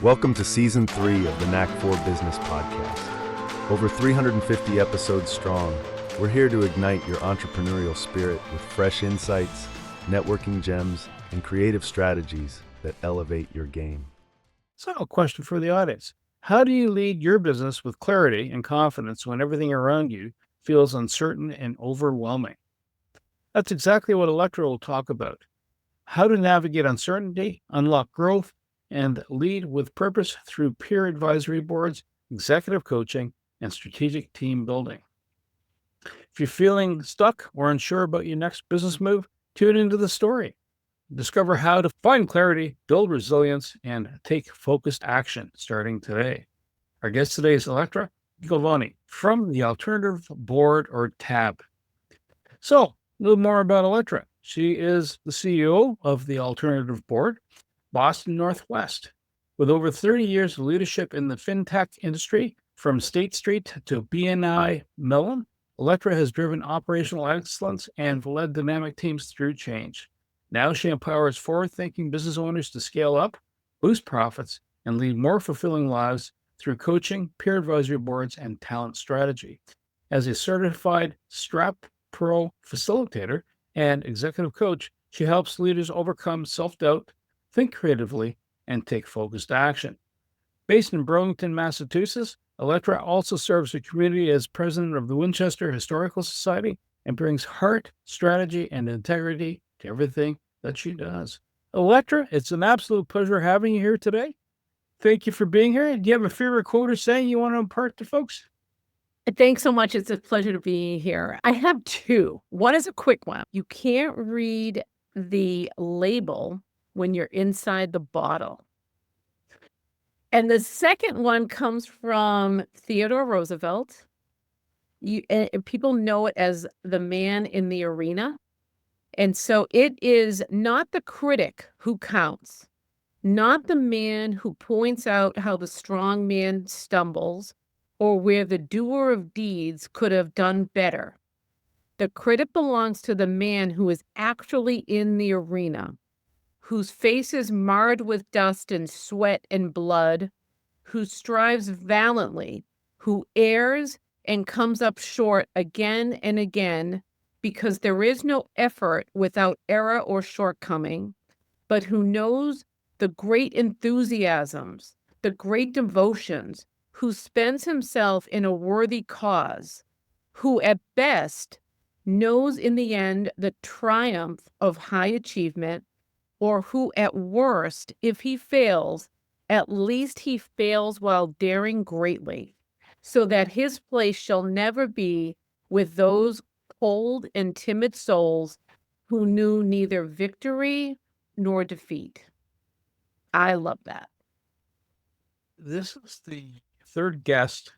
Welcome to Season 3 of the Knack 4 Business Podcast. Over 350 episodes strong, we're here to ignite your entrepreneurial spirit with fresh insights, networking gems, and creative strategies that elevate your game. So, a question for the audience. How do you lead your business with clarity and confidence when everything around you feels uncertain and overwhelming? That's exactly what Electra will talk about. How to navigate uncertainty, unlock growth, and lead with purpose through peer advisory boards, executive coaching, and strategic team building. If you're feeling stuck or unsure about your next business move, tune into the story. Discover how to find clarity, build resilience, and take focused action starting today. Our guest today is Electra Govoni from the Alternative Board, or TAB. So, a little more about Electra. She is the CEO of the Alternative Board, Boston Northwest. With over 30 years of leadership in the FinTech industry, from State Street to BNI Mellon, Electra has driven operational excellence and led dynamic teams through change. Now she empowers forward-thinking business owners to scale up, boost profits, and lead more fulfilling lives through coaching, peer advisory boards, and talent strategy. As a certified STRAP Pro facilitator and executive coach, she helps leaders overcome self-doubt, think creatively, and take focused action. Based in Burlington, Massachusetts, Electra also serves the community as president of the Winchester Historical Society and brings heart, strategy, and integrity to everything that she does. Electra, it's an absolute pleasure having you here today. Thank you for being here. Do you have a favorite quote or saying you want to impart to folks? Thanks so much. It's a pleasure to be here. I have two. One is a quick one. You can't read the label when you're inside the bottle. And the second one comes from Theodore Roosevelt. People know it as the man in the arena. And so it is not the critic who counts, not the man who points out how the strong man stumbles or where the doer of deeds could have done better. The credit belongs to the man who is actually in the arena, whose face is marred with dust and sweat and blood, who strives valiantly, who errs and comes up short again and again, because there is no effort without error or shortcoming, but who knows the great enthusiasms, the great devotions, who spends himself in a worthy cause, who at best knows in the end the triumph of high achievement, or who at worst, if he fails, at least he fails while daring greatly, so that his place shall never be with those cold and timid souls who knew neither victory nor defeat. I love that. This is the third guest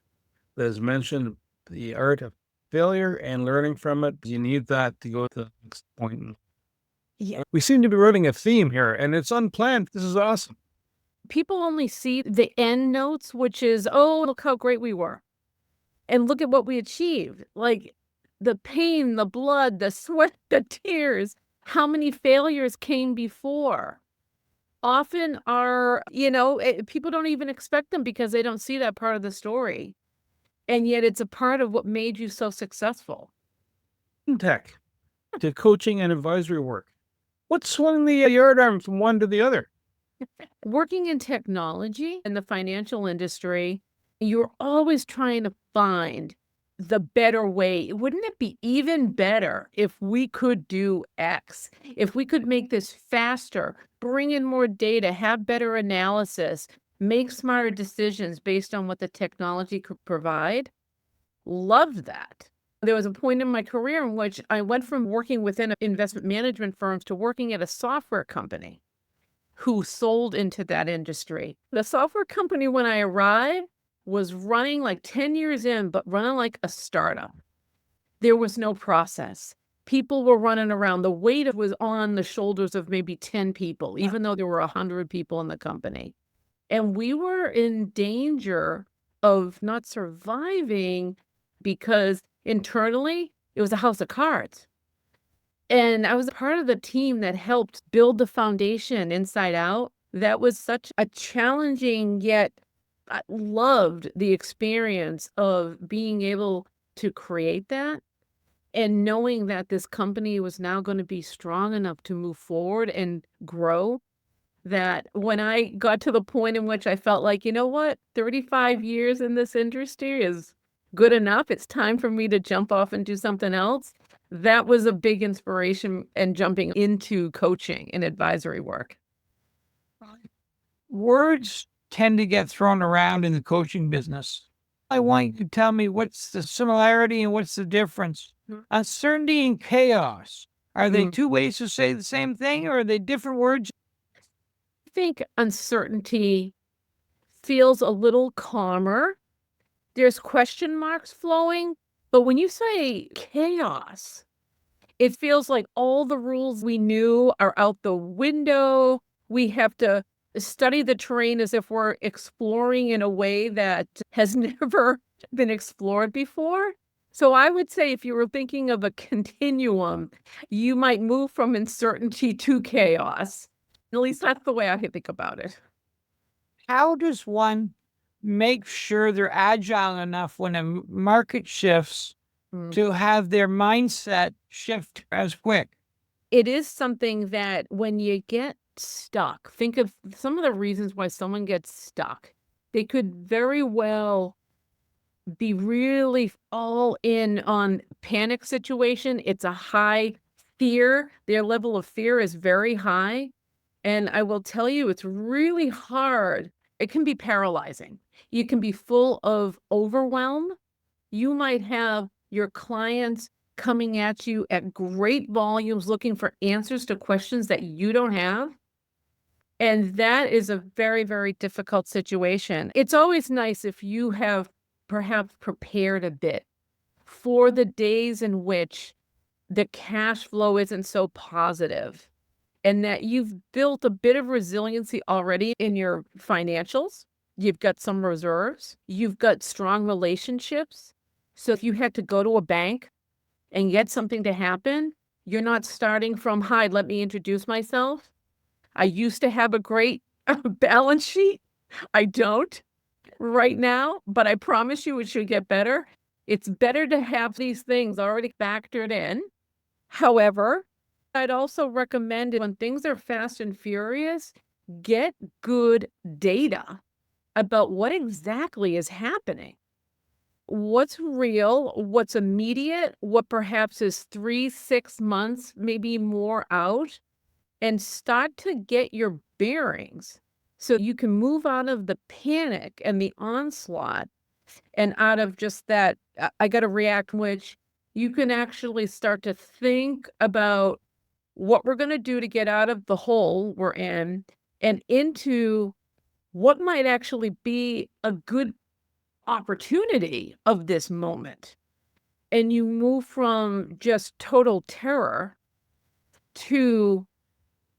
that has mentioned the art of failure and learning from it. You need that to go to the next point. Yeah. We seem to be running a theme here, and it's unplanned. This is awesome. People only see the end notes, which is, oh, look how great we were. And look at what we achieved. Like the pain, the blood, the sweat, the tears. How many failures came before? Often people don't even expect them because they don't see that part of the story. And yet it's a part of what made you so successful. FinTech to coaching and advisory work. What swung the yard arm from one to the other? Working in technology in the financial industry, you're always trying to find the better way. Wouldn't it be even better if we could do X? If we could make this faster, bring in more data, have better analysis, make smarter decisions based on what the technology could provide? Loved that. There was a point in my career in which I went from working within investment management firms to working at a software company who sold into that industry. The software company, when I arrived, was running like 10 years in, but running like a startup. There was no process. People were running around. The weight was on the shoulders of maybe 10 people, even though there were 100 people in the company. And we were in danger of not surviving because internally, it was a house of cards. And I was a part of the team that helped build the foundation inside out That was such a challenging, yet I loved the experience of being able to create that and knowing that this company was now going to be strong enough to move forward and grow. That when I got to the point in which I felt like, you know what, 35 years in this industry is good enough. It's time for me to jump off and do something else. That was a big inspiration and jumping into coaching and advisory work. Words tend to get thrown around in the coaching business. I want you to tell me what's the similarity and what's the difference. Uncertainty and chaos. Are they two ways to say the same thing, or are they different words? I think uncertainty feels a little calmer. There's question marks flowing, but when you say chaos, it feels like all the rules we knew are out the window. We have to study the terrain as if we're exploring in a way that has never been explored before. So I would say if you were thinking of a continuum, you might move from uncertainty to chaos. At least that's the way I could think about it. How does one make sure they're agile enough when a market shifts to have their mindset shift as quick? It is something that when you get stuck, think of some of the reasons why someone gets stuck. They could very well be really all in on panic situation. It's a high fear. Their level of fear is very high. And I will tell you, it's really hard. It can be paralyzing. You can be full of overwhelm. You might have your clients coming at you at great volumes looking for answers to questions that you don't have. And that is a very, very difficult situation. It's always nice if you have perhaps prepared a bit for the days in which the cash flow isn't so positive and that you've built a bit of resiliency already in your financials. You've got some reserves. You've got strong relationships. So if you had to go to a bank and get something to happen, you're not starting from, hi, let me introduce myself. I used to have a great balance sheet. I don't right now, but I promise you it should get better. It's better to have these things already factored in. However, I'd also recommend when things are fast and furious, get good data about what exactly is happening. What's real, what's immediate, what perhaps is 3, 6 months, maybe more out, and start to get your bearings so you can move out of the panic and the onslaught and out of just that, I got to react, which you can actually start to think about what we're going to do to get out of the hole we're in and into what might actually be a good opportunity of this moment. And you move from just total terror to,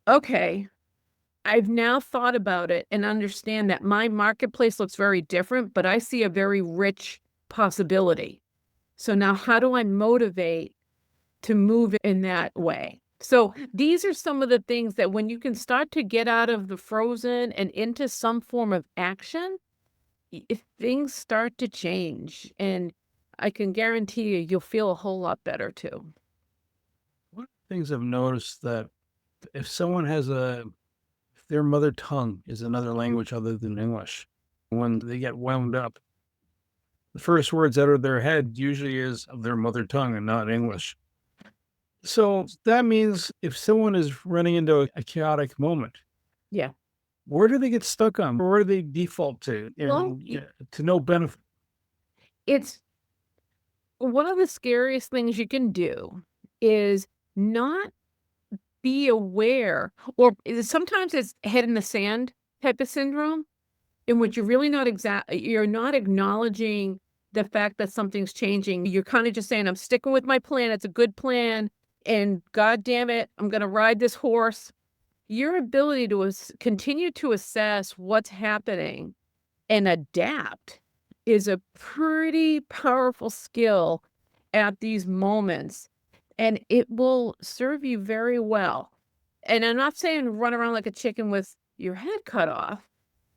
okay, I've now thought about it and understand that my marketplace looks very different, but I see a very rich possibility. So now how do I motivate to move in that way? So these are some of the things that when you can start to get out of the frozen and into some form of action, if things start to change, and I can guarantee you'll feel a whole lot better too. One of the things I've noticed that if someone has if their mother tongue is another language other than English, when they get wound up, the first words out of their head usually is of their mother tongue and not English. So that means if someone is running into a chaotic moment, Yeah. where do they get stuck on? Where do they default to? Well, To no benefit. it's one of the scariest things you can do is not be aware, or sometimes it's head in the sand type of syndrome, in which you're really not you're not acknowledging the fact that something's changing. You're kind of just saying, I'm sticking with my plan. It's a good plan. And God damn it, I'm going to ride this horse. Your ability to continue to assess what's happening and adapt is a pretty powerful skill at these moments, and it will serve you very well. And I'm not saying run around like a chicken with your head cut off,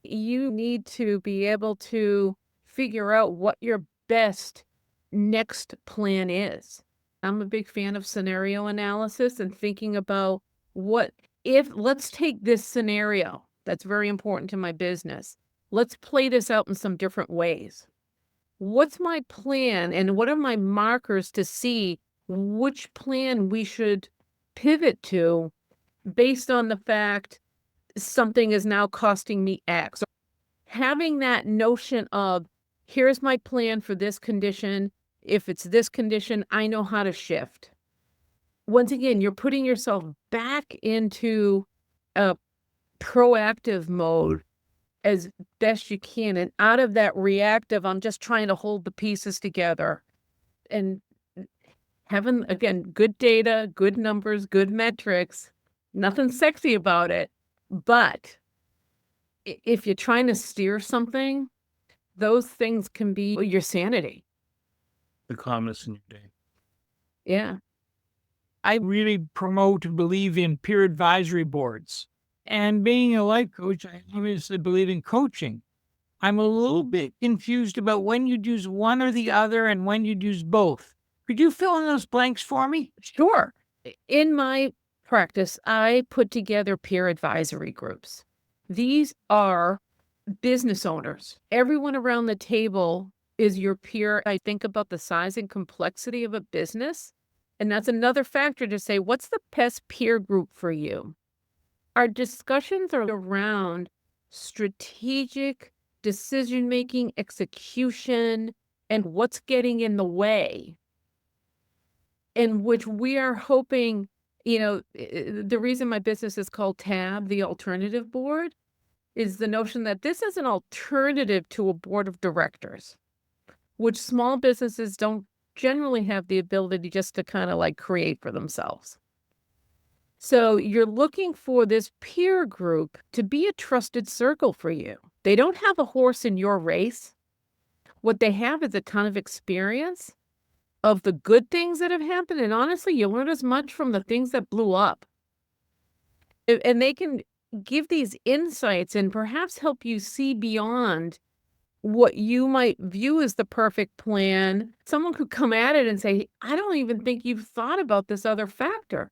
you need to be able to figure out what your best next plan is. I'm a big fan of scenario analysis and thinking about what if, let's take this scenario that's very important to my business. Let's play this out in some different ways. What's my plan and what are my markers to see which plan we should pivot to based on the fact something is now costing me X? Having that notion of, here's my plan for this condition. If it's this condition, I know how to shift. Once again, you're putting yourself back into a proactive mode as best you can, and out of that reactive, I'm just trying to hold the pieces together. And having, again, good data, good numbers, good metrics, nothing sexy about it. But if you're trying to steer something, those things can be your sanity. The calmness in your day. Yeah. I really promote and believe in peer advisory boards. And being a life coach, I obviously believe in coaching. I'm a little bit confused about when you'd use one or the other and when you'd use both. Could you fill in those blanks for me? Sure. In my practice, I put together peer advisory groups. These are business owners. Everyone around the table is your peer. I think about the size and complexity of a business. And that's another factor to say, what's the best peer group for you? Our discussions are around strategic decision-making, execution, and what's getting in the way, in which we are hoping, the reason my business is called TAB, the alternative board, is the notion that this is an alternative to a board of directors, which small businesses don't generally have the ability just to kind of like create for themselves. So you're looking for this peer group to be a trusted circle for you. They don't have a horse in your race. What they have is a ton of experience of the good things that have happened. And honestly, you learn as much from the things that blew up. And they can give these insights and perhaps help you see beyond what you might view as the perfect plan. Someone could come at it and say, I don't even think you've thought about this other factor.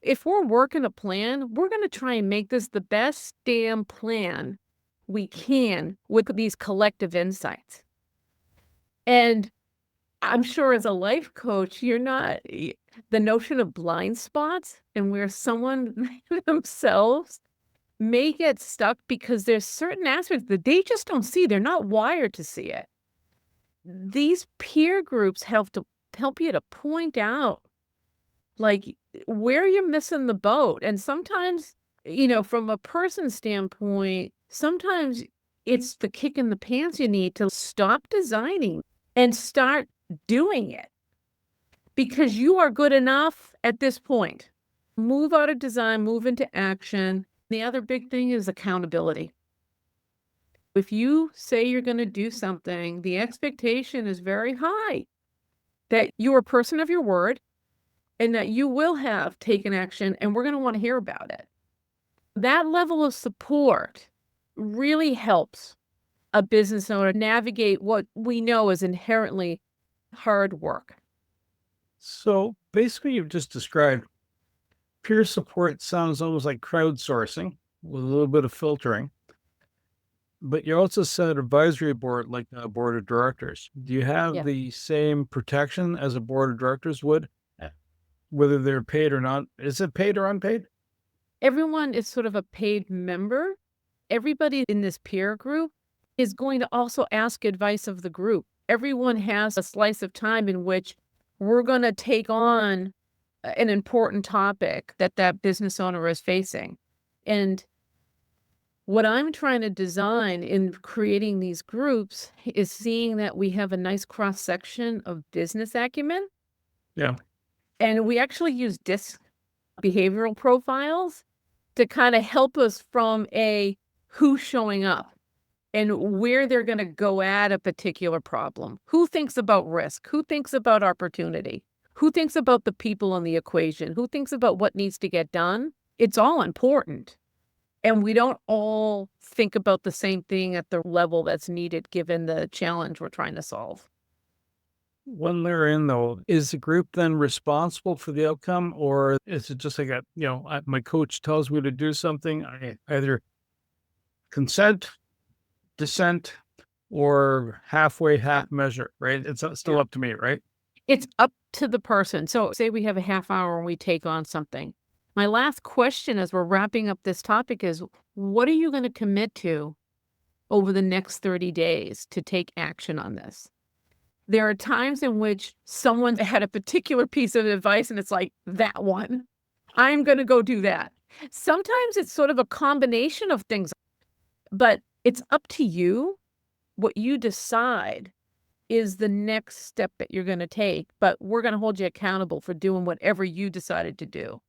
If we're working a plan, we're going to try and make this the best damn plan we can with these collective insights. And I'm sure as a life coach, you're not, the notion of blind spots and where someone themselves may get stuck because there's certain aspects that they just don't see. They're not wired to see it. These peer groups help you to point out like where you're missing the boat. And sometimes, from a person standpoint, sometimes it's the kick in the pants you need to stop designing and start doing it because you are good enough at this point. Move out of design, move into action. The other big thing is accountability. If you say you're going to do something, the expectation is very high that you're a person of your word and that you will have taken action and we're going to want to hear about it. That level of support really helps a business owner navigate what we know is inherently hard work. So basically, you've just described peer support. Sounds almost like crowdsourcing with a little bit of filtering. But you also said advisory board, like a board of directors. Do you have the same protection as a board of directors would, whether they're paid or not? Is it paid or unpaid? Everyone is sort of a paid member. Everybody in this peer group is going to also ask advice of the group. Everyone has a slice of time in which we're going to take on an important topic that business owner is facing. And what I'm trying to design in creating these groups is seeing that we have a nice cross-section of business acumen. Yeah. And we actually use DISC behavioral profiles to kind of help us from who's showing up and where they're going to go at a particular problem. Who thinks about risk? Who thinks about opportunity? Who thinks about the people in the equation? Who thinks about what needs to get done? It's all important. And we don't all think about the same thing at the level that's needed given the challenge we're trying to solve. When they're in, though, is the group then responsible for the outcome, or is it just like my coach tells me to do something, I either consent, dissent, or halfway, half measure, right? It's still up to me, right? It's up to the person. So say we have a half hour and we take on something. My last question as we're wrapping up this topic is, what are you going to commit to over the next 30 days to take action on this? There are times in which someone had a particular piece of advice and it's like, that one, I'm going to go do that. Sometimes it's sort of a combination of things, but it's up to you. What you decide is the next step that you're going to take, but we're going to hold you accountable for doing whatever you decided to do.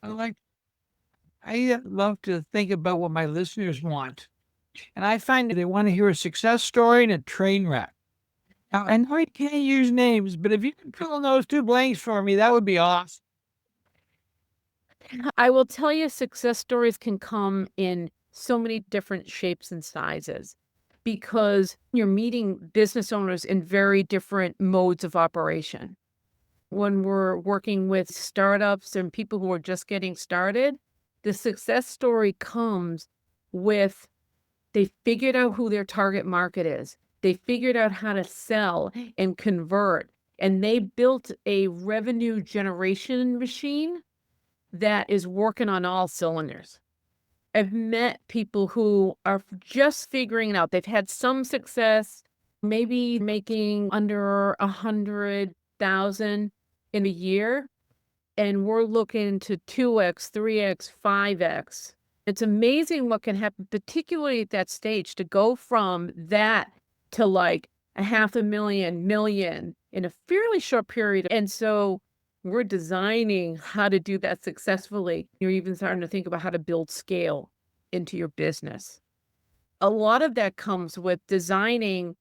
I love to think about what my listeners want. And I find that they want to hear a success story and a train wreck. Now, I know I can't use names, but if you can fill in those two blanks for me, that would be awesome. I will tell you, success stories can come in so many different shapes and sizes because you're meeting business owners in very different modes of operation. When we're working with startups and people who are just getting started, the success story comes with they figured out who their target market is. They figured out how to sell and convert, and they built a revenue generation machine that is working on all cylinders. I've met people who are just figuring it out. They've had some success, maybe making under 100,000 in a year, and we're looking to 2x, 3x, 5x. It's amazing what can happen, particularly at that stage, to go from that to like $500,000 in a fairly short period. And so we're designing how to do that successfully. You're even starting to think about how to build scale into your business. A lot of that comes with designing.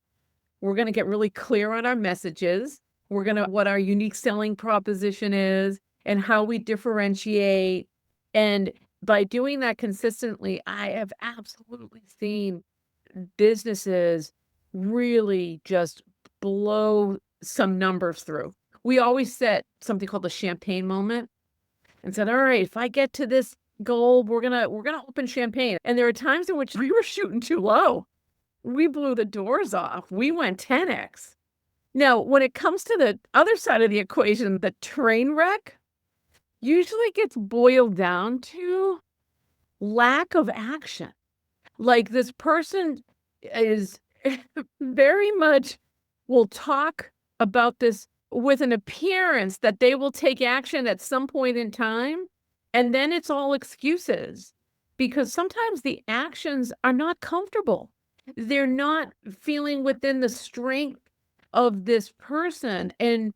We're going to get really clear on our messages. We're going to what our unique selling proposition is and how we differentiate. And by doing that consistently, I have absolutely seen businesses really just blow some numbers through. We always set something called the champagne moment and said, all right, if I get to this goal, we're gonna open champagne. And there are times in which we were shooting too low. We blew the doors off. We went 10x. Now, when it comes to the other side of the equation, the train wreck usually gets boiled down to lack of action. Like this person is very much will talk about this with an appearance that they will take action at some point in time. And then it's all excuses because sometimes the actions are not comfortable. They're not feeling within the strength of this person. And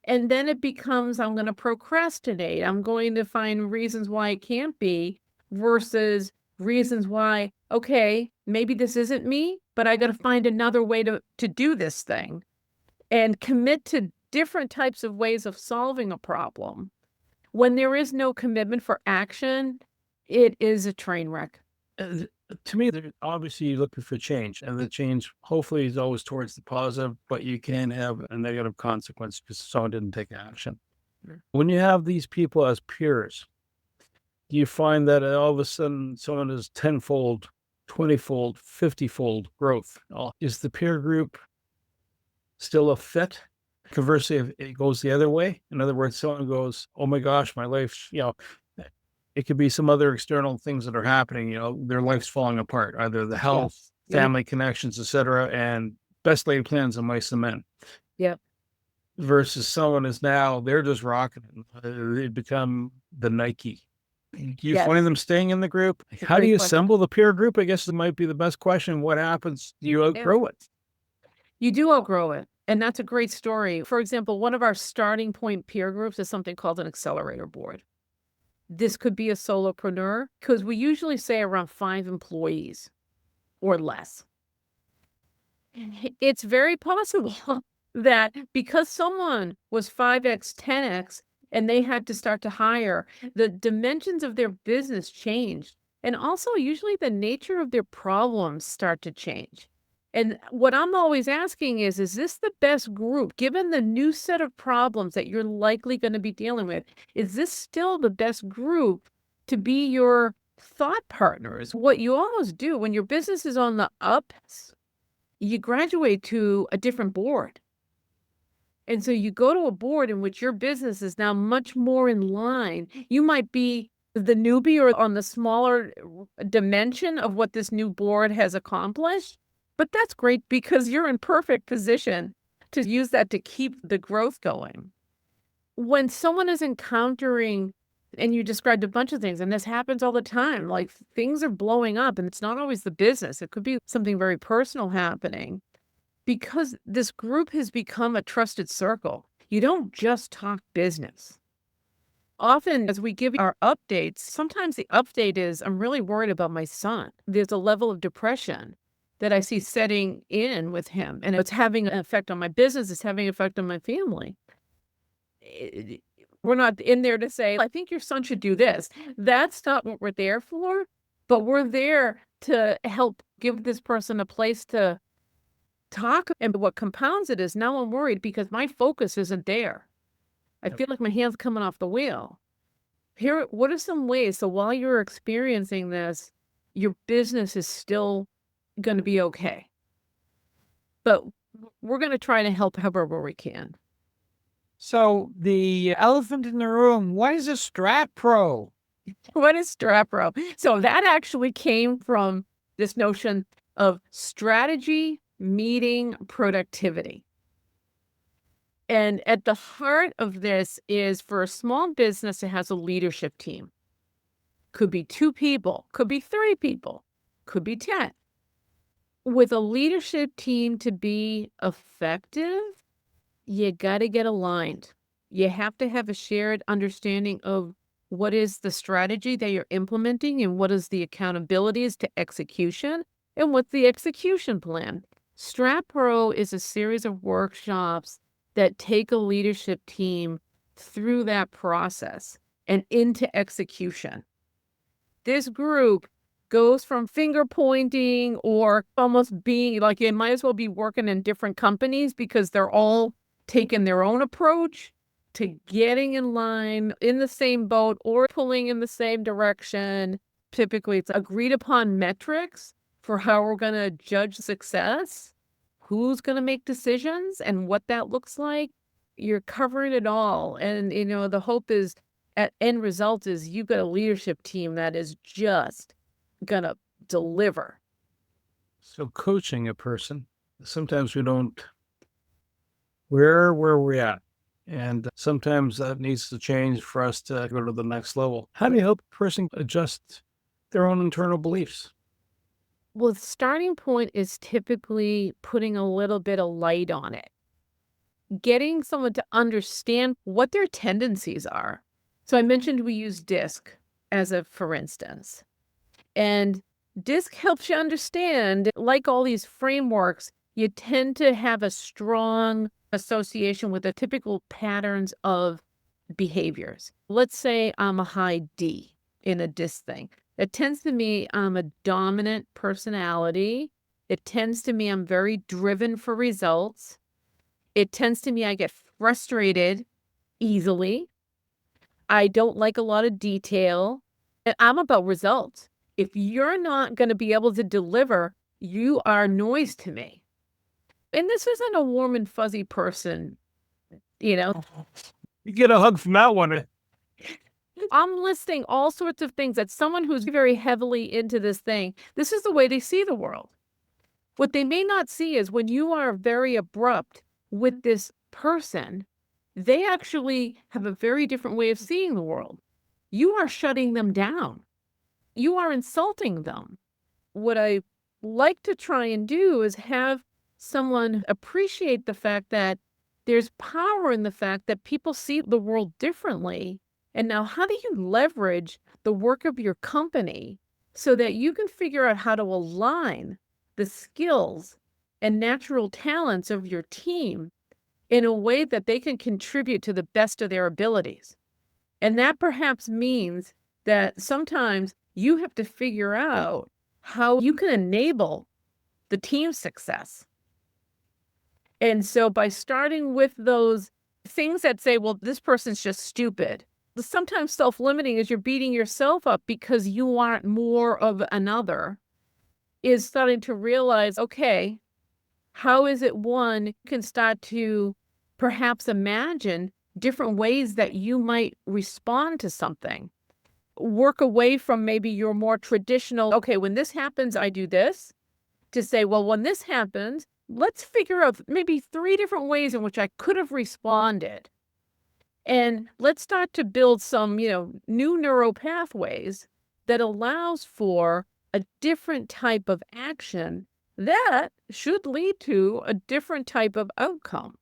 then it becomes, I'm going to procrastinate. I'm going to find reasons why it can't be versus reasons why, okay, maybe this isn't me, but I got to find another way to do this thing and commit to different types of ways of solving a problem. When there is no commitment for action, it is a train wreck. To me, obviously you're looking for change, and the change hopefully is always towards the positive, but you can have a negative consequence because someone didn't take action. When you have these people as peers, do you find that all of a sudden someone is 10-fold, 20-fold, 50-fold growth? Is the peer group still a fit? Conversely, if it goes the other way, in other words, someone goes, oh my gosh, my life, it could be some other external things that are happening, their life's falling apart, either the health, family connections, etc., and best laid plans of mice and men. Yep. Versus someone is now, they're just rocking it. They become the Nike. Do you find them staying in the group? How do you assemble the peer group? I guess it might be the best question. What happens? Do you outgrow it? You do outgrow it. And that's a great story. For example, one of our starting point peer groups is something called an accelerator board. This could be a solopreneur because we usually say around 5 employees or less. It's very possible that because someone was 5x, 10x, and they had to start to hire, the dimensions of their business changed. And also, usually the nature of their problems start to change. And what I'm always asking is this the best group, given the new set of problems that you're likely going to be dealing with? Is this still the best group to be your thought partners? What you almost do when your business is on the ups, you graduate to a different board. And so you go to a board in which your business is now much more in line. You might be the newbie or on the smaller dimension of what this new board has accomplished. But that's great because you're in perfect position to use that to keep the growth going. When someone is encountering, and you described a bunch of things, and this happens all the time, like things are blowing up, and it's not always the business. It could be something very personal happening. Because this group has become a trusted circle, you don't just talk business. Often, as we give our updates, sometimes the update is, I'm really worried about my son. There's a level of depression that I see setting in with him, and it's having an effect on my business, it's having an effect on my family. We're not in there to say, I think your son should do this. That's not what we're there for, but we're there to help give this person a place to talk. And what compounds it is now I'm worried because my focus isn't there. I feel like my hand's coming off the wheel. Here, what are some ways? So while you're experiencing this, your business is still going to be okay. But we're going to try to help however we can. So the elephant in the room, what is a Strat Pro? What is Strat Pro? So that actually came from this notion of strategy meeting productivity. And at the heart of this is, for a small business, it has a leadership team. Could be 2 people, could be 3 people, could be 10. With a leadership team to be effective, you got to get aligned. You have to have a shared understanding of what is the strategy that you're implementing and what is the accountabilities to execution and what's the execution plan. Strat Pro is a series of workshops that take a leadership team through that process and into execution. This group goes from finger pointing or almost being like they might as well be working in different companies because they're all taking their own approach to getting in line in the same boat or pulling in the same direction. Typically, it's agreed upon metrics for how we're going to judge success, who's going to make decisions, and what that looks like. You're covering it all. And, the hope is at end result is you've got a leadership team that is just going to deliver. So coaching a person, sometimes we don't, where we at? And sometimes that needs to change for us to go to the next level. How do you help a person adjust their own internal beliefs? Well, the starting point is typically putting a little bit of light on it. Getting someone to understand what their tendencies are. So I mentioned we use DISC as a for instance. And DISC helps you understand, like all these frameworks, you tend to have a strong association with the typical patterns of behaviors. Let's say I'm a high D in a DISC thing. It tends to me I'm a dominant personality. It tends to me I'm very driven for results. It tends to me I get frustrated easily. I don't like a lot of detail. And I'm about results. If you're not going to be able to deliver, you are noise to me. And this isn't a warm and fuzzy person, You get a hug from that one. I'm listing all sorts of things that someone who's very heavily into this thing, this is the way they see the world. What they may not see is when you are very abrupt with this person, they actually have a very different way of seeing the world. You are shutting them down. You are insulting them. What I like to try and do is have someone appreciate the fact that there's power in the fact that people see the world differently. And now, how do you leverage the work of your company so that you can figure out how to align the skills and natural talents of your team in a way that they can contribute to the best of their abilities? And that perhaps means that sometimes You have to figure out how you can enable the team's success. And so by starting with those things that say, well, this person's just stupid, sometimes self-limiting is you're beating yourself up because you want more of another, is starting to realize, okay, how is it one can start to perhaps imagine different ways that you might respond to something. Work away from maybe your more traditional, okay, when this happens, I do this, to say, well, when this happens, let's figure out maybe 3 different ways in which I could have responded. And let's start to build some, new neural pathways that allows for a different type of action that should lead to a different type of outcome.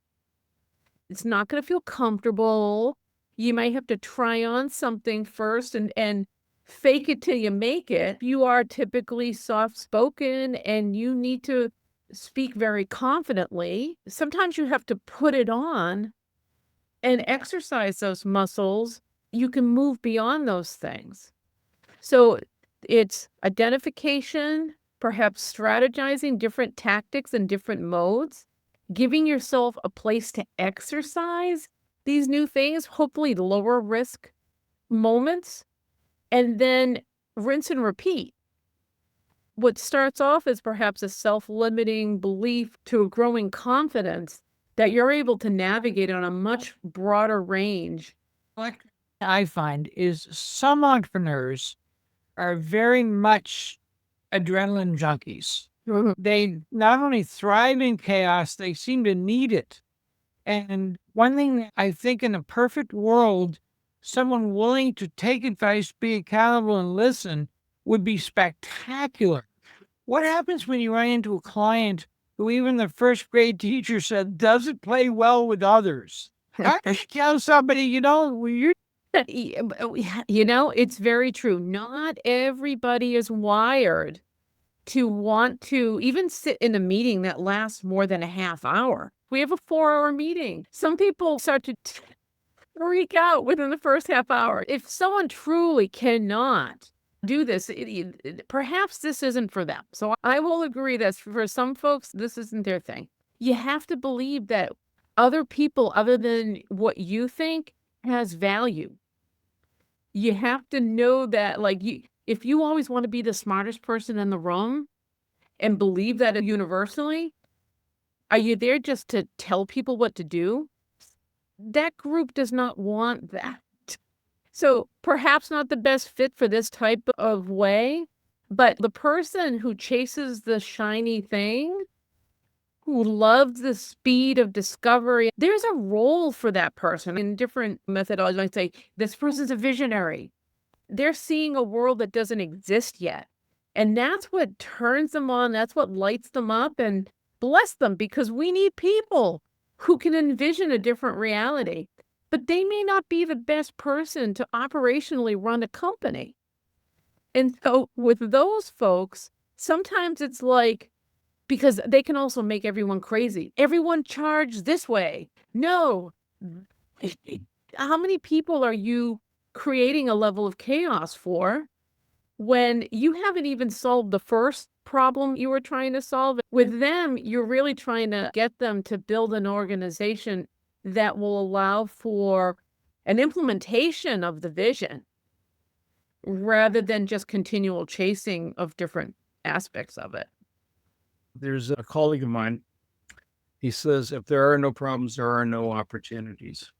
It's not going to feel comfortable. You might have to try on something first and fake it till you make it. You are typically soft-spoken and you need to speak very confidently. Sometimes you have to put it on and exercise those muscles. You can move beyond those things. So it's identification, perhaps strategizing different tactics and different modes, giving yourself a place to exercise these new things, hopefully lower risk moments, and then rinse and repeat. What starts off as perhaps a self-limiting belief to a growing confidence that you're able to navigate on a much broader range. What I find is some entrepreneurs are very much adrenaline junkies. They not only thrive in chaos, they seem to need it. And one thing that I think in a perfect world, someone willing to take advice, be accountable, and listen would be spectacular. What happens when you run into a client who even the first grade teacher said doesn't play well with others? I tell somebody, you're It's very true. Not everybody is wired to want to even sit in a meeting that lasts more than a half hour. We have a 4-hour meeting. Some people start to freak out within the first half hour. If someone truly cannot do this, perhaps this isn't for them. So I will agree that for some folks, this isn't their thing. You have to believe that other people, other than what you think, has value. You have to know that, if you always want to be the smartest person in the room and believe that universally, are you there just to tell people what to do? That group does not want that. So perhaps not the best fit for this type of way, but the person who chases the shiny thing, who loves the speed of discovery, there's a role for that person in different methodologies. I say, this person's a visionary. They're seeing a world that doesn't exist yet. And that's what turns them on. That's what lights them up, and bless them, because we need people who can envision a different reality. But they may not be the best person to operationally run a company. And so with those folks, sometimes it's because they can also make everyone crazy. Everyone charge this way. No. How many people are you creating a level of chaos for when you haven't even solved the first problem you were trying to solve? With them, you're really trying to get them to build an organization that will allow for an implementation of the vision rather than just continual chasing of different aspects of it. There's a colleague of mine. He says, if there are no problems, there are no opportunities.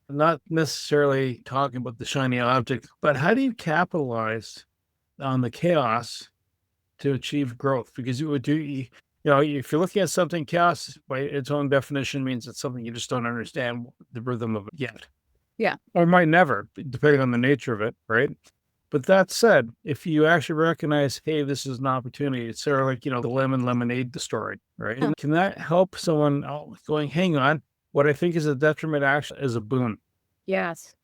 I'm not necessarily talking about the shiny object, but how do you capitalize on the chaos to achieve growth? Because if you're looking at something, chaos by its own definition means it's something you just don't understand the rhythm of it yet. Yeah. Or might never, depending on the nature of it, right? But that said, if you actually recognize, hey, this is an opportunity, it's sort of like, the lemon lemonade story, right? Yeah. Can that help someone going, hang on, what I think is a detriment actually is a boon? Yes.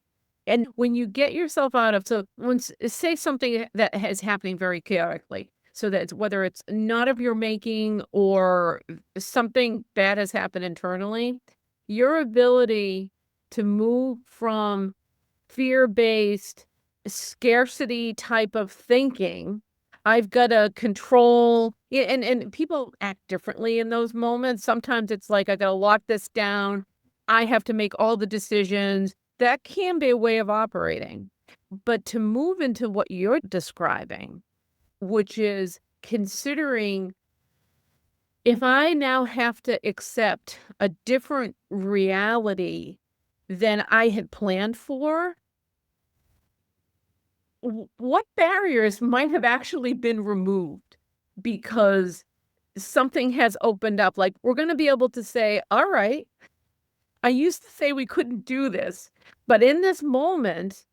And when you get yourself out of, say something that is happening very chaotically, so that whether it's not of your making or something bad has happened internally, your ability to move from fear-based, scarcity type of thinking. I've got to control, and people act differently in those moments. Sometimes it's like, I got to lock this down. I have to make all the decisions. That can be a way of operating. But to move into what you're describing, which is considering, if I now have to accept a different reality than I had planned for, what barriers might have actually been removed because something has opened up? Like, we're going to be able to say, all right, I used to say we couldn't do this, but in this moment,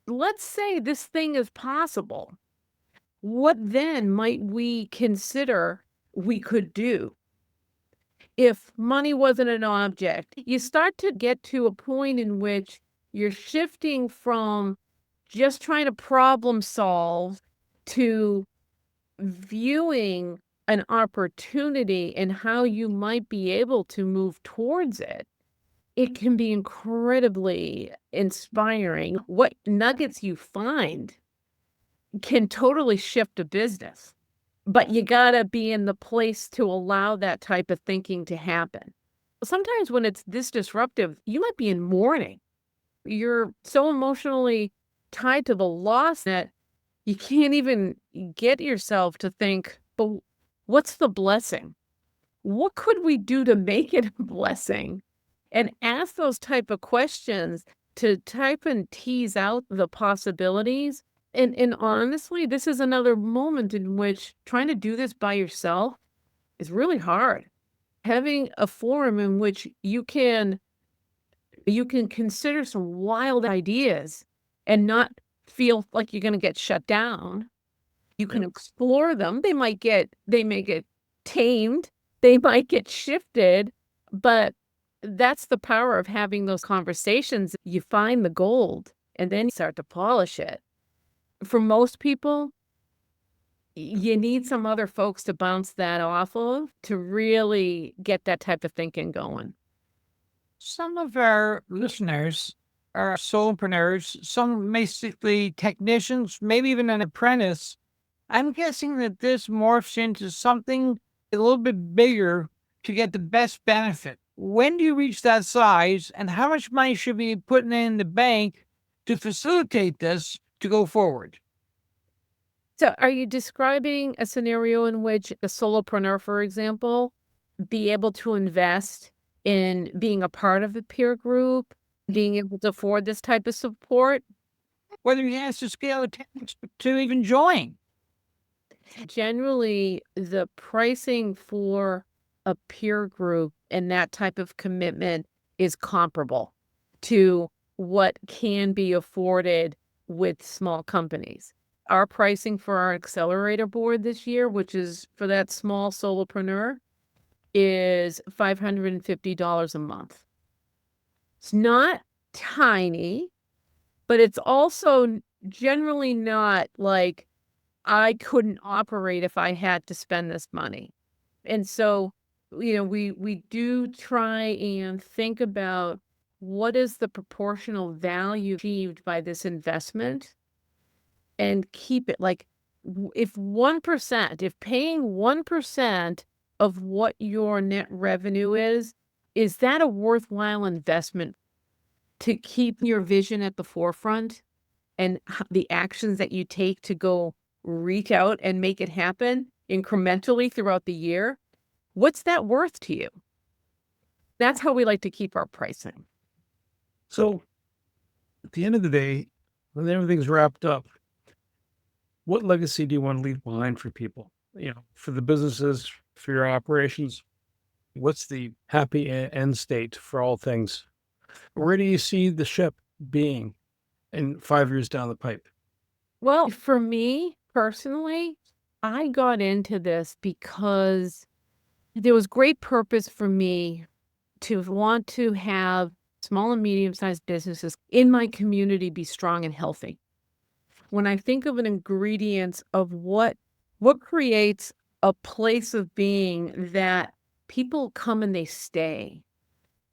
let's say this thing is possible. What then might we consider we could do? If money wasn't an object, you start to get to a point in which you're shifting from just trying to problem solve to viewing an opportunity and how you might be able to move towards it. It can be incredibly inspiring. What nuggets you find can totally shift a business, but you gotta be in the place to allow that type of thinking to happen. Sometimes when it's this disruptive, you might be in mourning. You're so emotionally tied to the loss that you can't even get yourself to think, but what's the blessing? What could we do to make it a blessing? And ask those type of questions to type and tease out the possibilities. And honestly, this is another moment in which trying to do this by yourself is really hard. Having a forum in which you can consider some wild ideas and not feel like you're going to get shut down. You can explore them. They may get tamed, they might get shifted, but that's the power of having those conversations. You find the gold and then you start to polish it. For most people, you need some other folks to bounce that off of to really get that type of thinking going. Some of our listeners are solopreneurs, some basically technicians, maybe even an apprentice. I'm guessing that this morphs into something a little bit bigger to get the best benefit. When do you reach that size, and how much money should we be putting in the bank to facilitate this to go forward? So are you describing a scenario in which a solopreneur, for example, be able to invest in being a part of a peer group, being able to afford this type of support? Whether he has to scale it to even join. Generally, the pricing for a peer group and that type of commitment is comparable to what can be afforded with small companies. Our pricing for our accelerator board this year, which is for that small solopreneur, is $550 a month. It's not tiny, but it's also generally not like I couldn't operate if I had to spend this money. And so, we do try and think about what is the proportional value achieved by this investment and keep it like, if paying 1% of what your net revenue is that a worthwhile investment to keep your vision at the forefront and the actions that you take to go reach out and make it happen incrementally throughout the year? What's that worth to you? That's how we like to keep our pricing. So at the end of the day, when everything's wrapped up, what legacy do you want to leave behind for people? For the businesses, for your operations, what's the happy end state for all things? Where do you see the ship being in 5 years down the pipe? Well, for me personally, I got into this because there was great purpose for me to want to have small and medium-sized businesses in my community be strong and healthy. When I think of an ingredients of what creates a place of being that people come and they stay,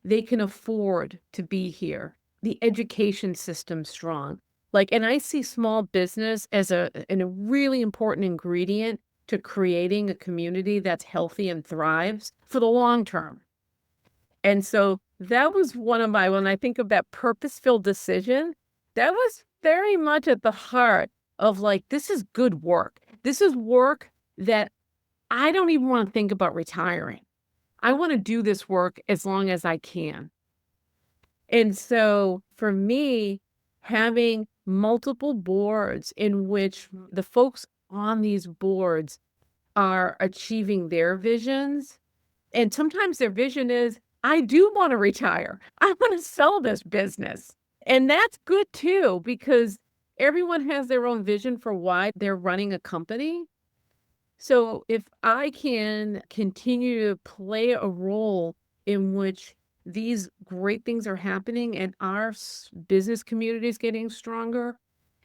they can afford to be here. The education system strong. And I see small business as a really important ingredient to creating a community that's healthy and thrives for the long term. And so that was one of my, when I think of that purpose-filled decision, that was very much at the heart of this is good work. This is work that I don't even want to think about retiring. I want to do this work as long as I can. And so for me, having multiple boards in which the folks on these boards are achieving their visions, and sometimes their vision is, I do want to retire. I want to sell this business. And that's good too, because everyone has their own vision for why they're running a company. So if I can continue to play a role in which these great things are happening and our business community is getting stronger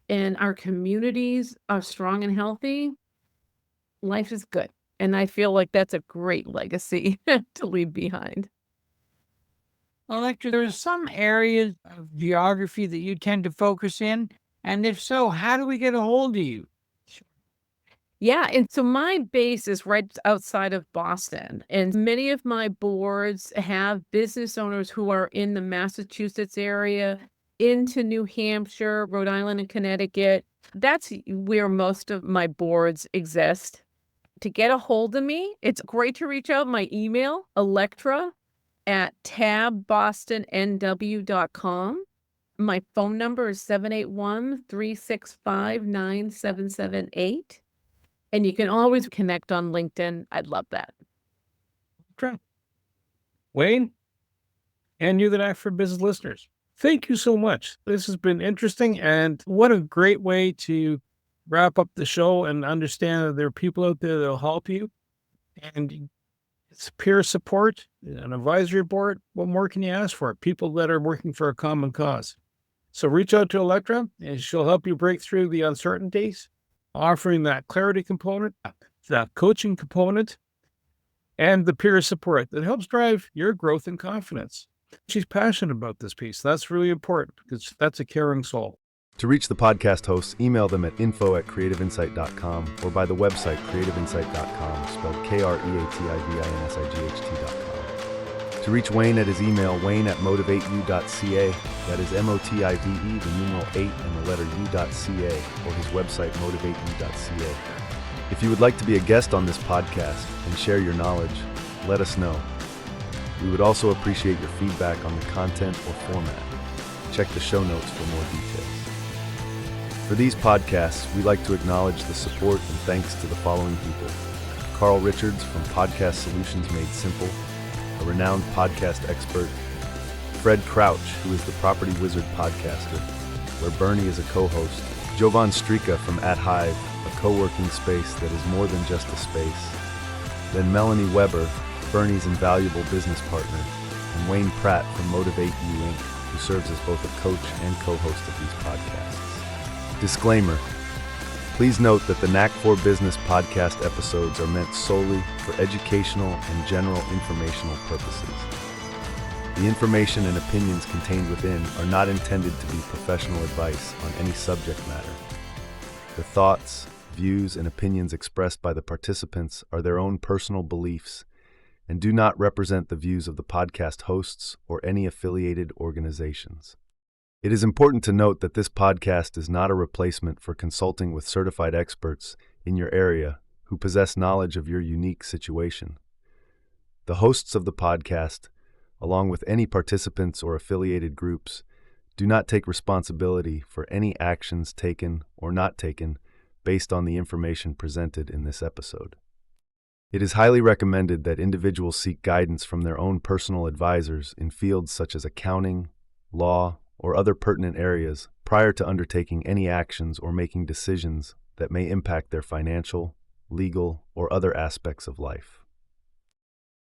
and our communities are strong and healthy, life is good. And I feel like that's a great legacy to leave behind. Electra, there are some areas of geography that you tend to focus in. And if so, how do we get a hold of you? Yeah, and so my base is right outside of Boston, and many of my boards have business owners who are in the Massachusetts area, into New Hampshire, Rhode Island, and Connecticut. That's where most of my boards exist. To get a hold of me, it's great to reach out. My email, electra@tabbostonnw.com. My phone number is 781-365-9778. And you can always connect on LinkedIn. I'd love that. Okay. Wayne, and you, the Knack for Business listeners, thank you so much. This has been interesting, and what a great way to wrap up the show and understand that there are people out there that will help you. And it's peer support, an advisory board. What more can you ask for? People that are working for a common cause. So reach out to Electra, and she'll help you break through the uncertainties, offering that clarity component, that coaching component, and the peer support that helps drive your growth and confidence. She's passionate about this piece. That's really important because that's a caring soul. To reach the podcast hosts, email them at info@creativeinsight.com or by the website creativeinsight.com, spelled KREATIVINSIGHT.com. To reach Wayne at his email, wayne@motivateyou.ca, that is MOTIVE, the numeral 8 and the letter U.ca, or his website motivateyou.ca. If you would like to be a guest on this podcast and share your knowledge, let us know. We would also appreciate your feedback on the content or format. Check the show notes for more details. For these podcasts, we like to acknowledge the support and thanks to the following people: Carl Richards from Podcast Solutions Made Simple, a renowned podcast expert; Fred Crouch, who is the Property Wizard podcaster, where Bernie is a co-host; Jovan Strika from At Hive, a co-working space that is more than just a space; then Melanie Weber, Bernie's invaluable business partner; and Wayne Pratt from Motivate You Inc., who serves as both a coach and co-host of these podcasts. Disclaimer: please note that the Knack for Business podcast episodes are meant solely for educational and general informational purposes. The information and opinions contained within are not intended to be professional advice on any subject matter. The thoughts, views, and opinions expressed by the participants are their own personal beliefs and do not represent the views of the podcast hosts or any affiliated organizations. It is important to note that this podcast is not a replacement for consulting with certified experts in your area who possess knowledge of your unique situation. The hosts of the podcast, along with any participants or affiliated groups, do not take responsibility for any actions taken or not taken based on the information presented in this episode. It is highly recommended that individuals seek guidance from their own personal advisors in fields such as accounting, law, or other pertinent areas prior to undertaking any actions or making decisions that may impact their financial, legal, or other aspects of life.